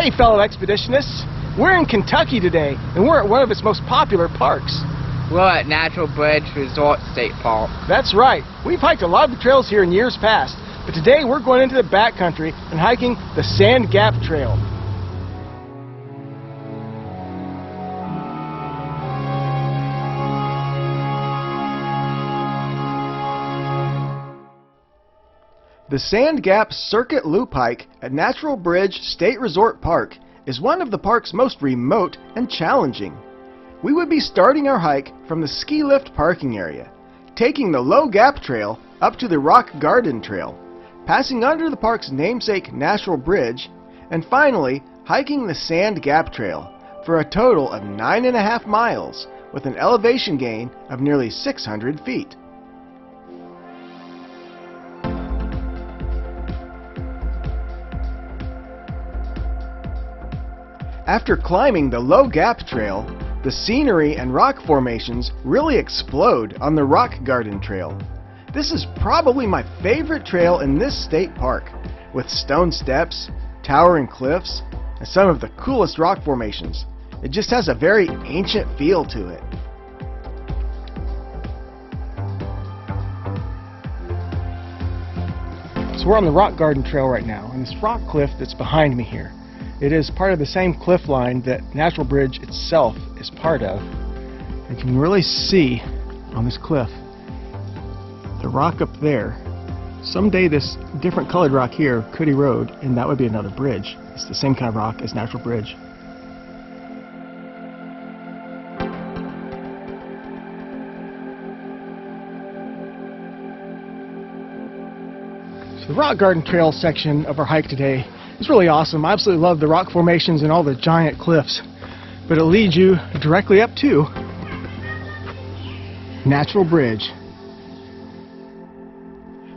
Hey fellow expeditionists, we're in Kentucky today and we're at one of its most popular parks. We're at Natural Bridge Resort State Park. That's right, we've hiked a lot of the trails here in years past, but today we're going into the backcountry and hiking the Sand Gap Trail. The Sand Gap Circuit Loop Hike at Natural Bridge State Resort Park is one of the park's most remote and challenging. We would be starting our hike from the ski lift parking area, taking the Low Gap Trail up to the Rock Garden Trail, passing under the park's namesake Natural Bridge, and finally hiking the Sand Gap Trail for a total of 9.5 miles with an elevation gain of nearly 600 feet. After climbing the Low Gap Trail, the scenery and rock formations really explode on the Rock Garden Trail. This is probably my favorite trail in this state park, with stone steps, towering cliffs, and some of the coolest rock formations. It just has a very ancient feel to it. So we're on the Rock Garden Trail right now, and this rock cliff that's behind me here. It is part of the same cliff line that Natural Bridge itself is part of. You can really see on this cliff the rock up there. Someday this different colored rock here could erode, and that would be another bridge. It's the same kind of rock as Natural Bridge. So the Rock Garden Trail section of our hike today is really awesome. I absolutely love the rock formations and all the giant cliffs, but it leads you directly up to Natural Bridge.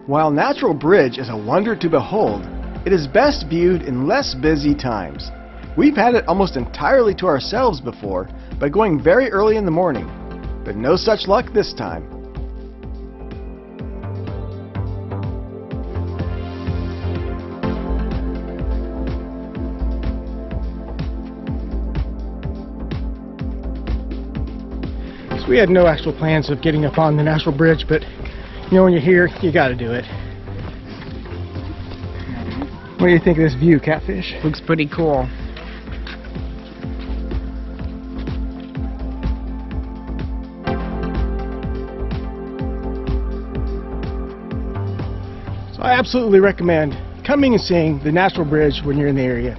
While Natural Bridge is a wonder to behold, it is best viewed in less busy times. We've had it almost entirely to ourselves before by going very early in the morning, but no such luck this time. We had no actual plans of getting up on the Natural Bridge, but you know, when you're here, you got to do it. What do you think of this view, Catfish? Looks pretty cool. So I absolutely recommend coming and seeing the Natural Bridge when you're in the area.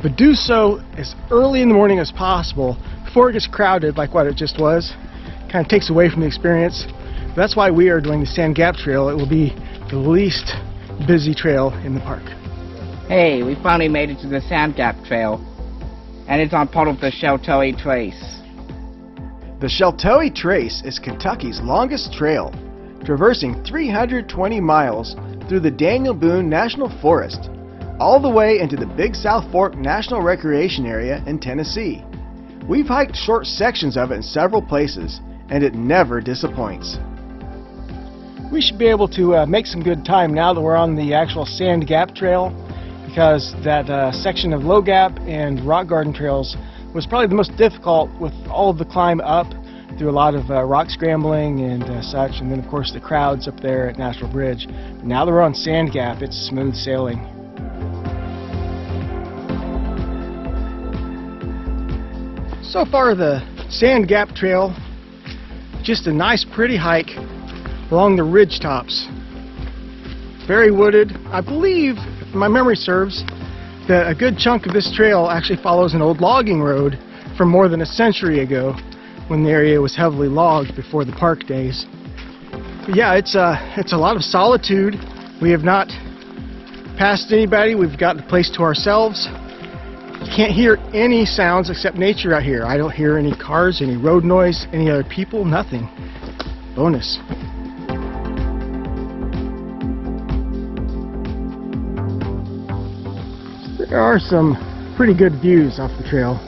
But do so as early in the morning as possible before it gets crowded like what it just was. Kind of takes away from the experience. That's why we are doing the Sand Gap Trail. It will be the least busy trail in the park. Hey, we finally made it to the Sand Gap Trail, and it's on part of the Sheltoe Trace. The Sheltoe Trace is Kentucky's longest trail, traversing 320 miles through the Daniel Boone National Forest, all the way into the Big South Fork National Recreation Area in Tennessee. We've hiked short sections of it in several places, and it never disappoints. We should be able to make some good time now that we're on the actual Sand Gap Trail, because that section of Low Gap and Rock Garden Trails was probably the most difficult with all of the climb up through a lot of rock scrambling and such, and then of course the crowds up there at Natural Bridge. Now that we're on Sand Gap, it's smooth sailing. So far the Sand Gap Trail, just a nice pretty hike along the ridge tops. Very wooded. I believe, if my memory serves, that a good chunk of this trail actually follows an old logging road from more than a century ago, when the area was heavily logged before the park days. But yeah, it's a lot of solitude. We have not passed anybody. We've got the place to ourselves. You can't hear any sounds except nature out here. I don't hear any cars, any road noise, any other people, nothing. Bonus. There are some pretty good views off the trail.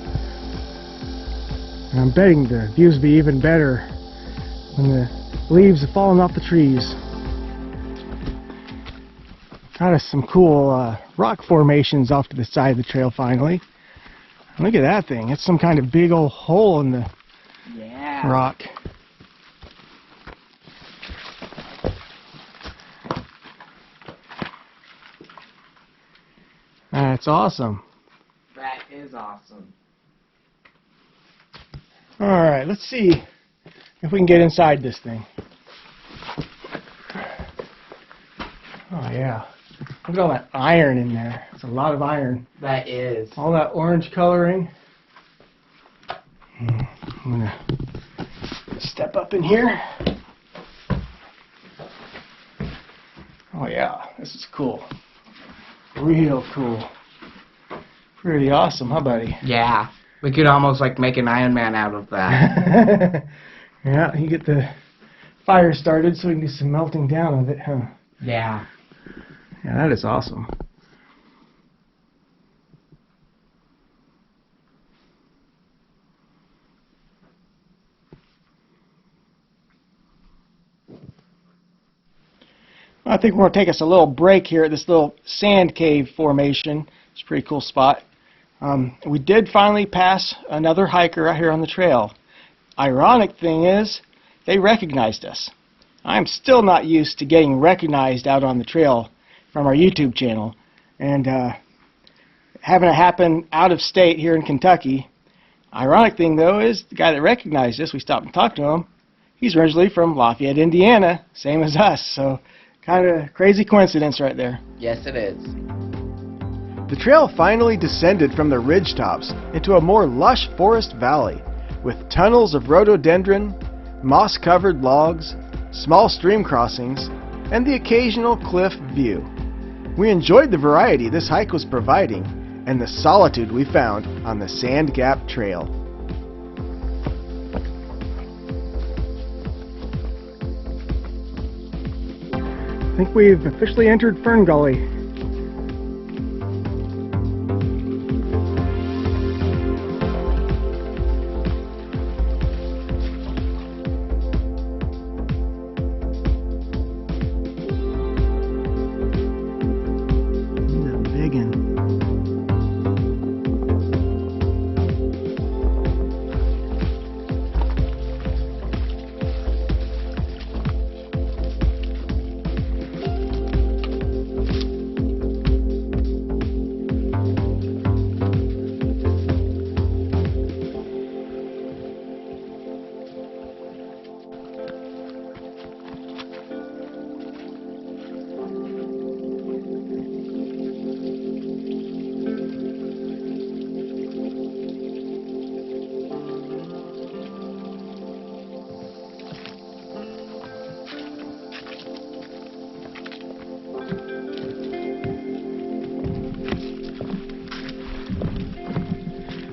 And I'm betting the views will be even better when the leaves have fallen off the trees. Kind of some cool rock formations off to the side of the trail finally. Look at that thing. It's some kind of big old hole in the rock. That's awesome. That is awesome. Alright, let's see if we can get inside this thing. Oh yeah. Look at all that iron in there. It's a lot of iron. That is. All that orange coloring. I'm gonna step up in here. Oh yeah, this is cool. Real cool. Pretty awesome, huh, buddy? Yeah. We could almost like make an Iron Man out of that. Yeah, you get the fire started so we can get some melting down of it, huh? Yeah. Yeah, that is awesome. I think we're going to take us a little break here at this little sand cave formation. It's a pretty cool spot. We did finally pass another hiker out here on the trail. Ironic thing is, they recognized us. I'm still not used to getting recognized out on the trail from our YouTube channel. And having it happen out of state here in Kentucky. Ironic thing though is, the guy that recognized us, we stopped and talked to him, he's originally from Lafayette, Indiana, same as us. So kind of crazy coincidence right there. Yes, it is. The trail finally descended from the ridge tops into a more lush forest valley with tunnels of rhododendron, moss-covered logs, small stream crossings, and the occasional cliff view. We enjoyed the variety this hike was providing and the solitude we found on the Sand Gap Trail. I think we've officially entered Fern Gully.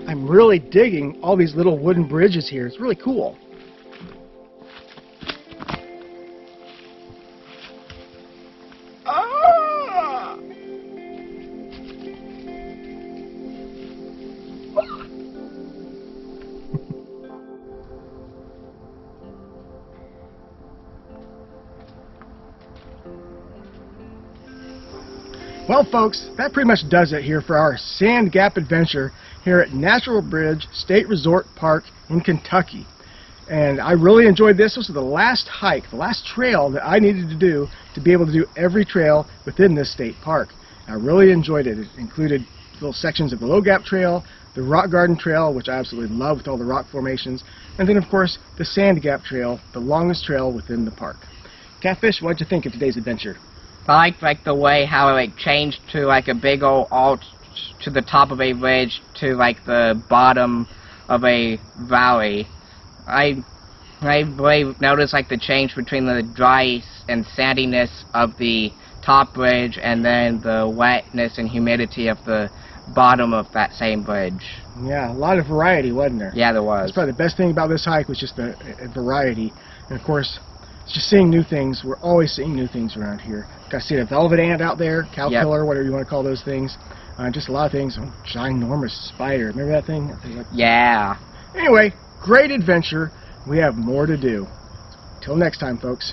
I'm really digging all these little wooden bridges here. It's really cool. Ah! Well, folks, that pretty much does it here for our Sand Gap adventure here at Natural Bridge State Resort Park in Kentucky. And I really enjoyed this. This was the last hike, the last trail that I needed to do to be able to do every trail within this state park. I really enjoyed it. It included little sections of the Low Gap Trail, the Rock Garden Trail, which I absolutely love with all the rock formations, and then of course the Sand Gap Trail, the longest trail within the park. Catfish, what'd you think of today's adventure? I like the way how it changed to like a big old alt to the top of a ridge to like the bottom of a valley. I really noticed like the change between the dry and sandiness of the top ridge and then the wetness and humidity of the bottom of that same bridge. Yeah, a lot of variety, wasn't there? Yeah, there was. That's probably the best thing about this hike was just the variety. And of course, it's just seeing new things. We're always seeing new things around here. Got to see a velvet ant out there, caterpillar, whatever you want to call those things. Just a lot of things. Ginormous spider. Remember that thing? Yeah. Anyway, great adventure. We have more to do. Till next time, folks.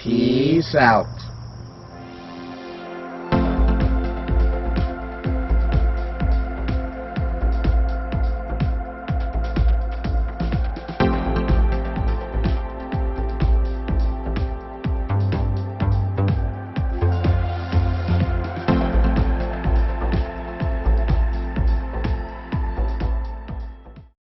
Peace out.